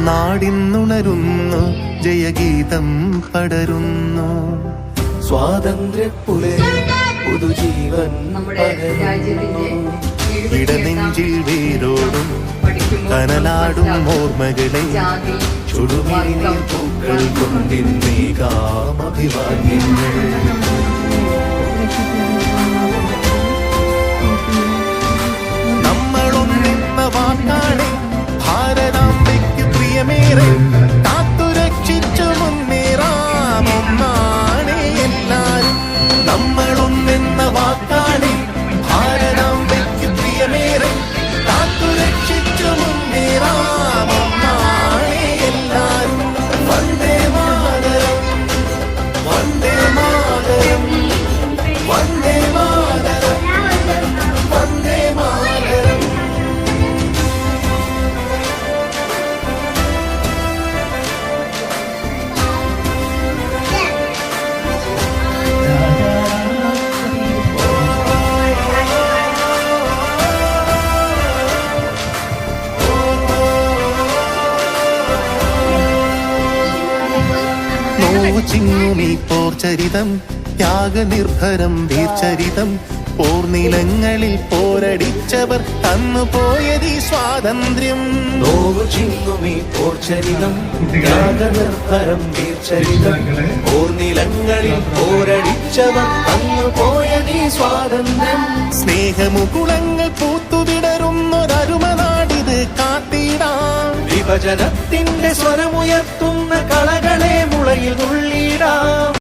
നാടിന്നുണരുന്നു, ജയഗീതം പടരുന്നു. സ്വാതന്ത്ര്യപ്പുലരി പുതുജീവൻ പകരുന്നു. ഇടനെഞ്ചിൽ വേരോടും കനലാടും ഓർമ്മകളെ ചുടുമിഴിനീർ പൂക്കൾ കൊണ്ടിന്നേകാം അഭിവാദ്യങ്ങൾ. നമ്മളൊന്നെന്ന വാക്കാണ് ഭാരതാംബയ്ക്ക് പ്രിയമേറെ, കാത്തുരക്ഷിച്ചു മുന്നേറാം ഒന്നാണ് എല്ലാരും. നമ്മളൊന്നെന്ന വാക്കാണ് ഭാരതാംബയ്ക്ക് പ്രിയമേറെ, കാത്തുരക്ഷിച്ചു മുന്നേറാം ഒന്നാണ് എല്ലാരും. വന്ദേ മാതരം, വന്ദേ മാതരം, വന്ദേ മാതരം, വന്ദേ മാതരം. ചിങ്ങുമീ പോർചരിതം, ത്യാഗനിർഭരം വീർചരിതം, പോർനിലങ്ങളിൽ പോരടിച്ചവർ തന്നുപോയതീ സ്വാതന്ത്ര്യം. നോവു ചിങ്ങുമീ പോർചരിതം, ത്യാഗനിർഭരം വീർചരിതം, പോർനിലങ്ങളിൽ പോരടിച്ചവർ തന്നുപോയതീ സ്വാതന്ത്ര്യം. സ്നേഹമുകുളങ്ങൾ പൂത്തുവിടരുന്നൊരരുമനാടിത് കാത്തിടാം. വിഭജനത്തിന്റെ സ്വരമുയർത്തുന്ന കളകളെ മുളയിൽ തുള്ളി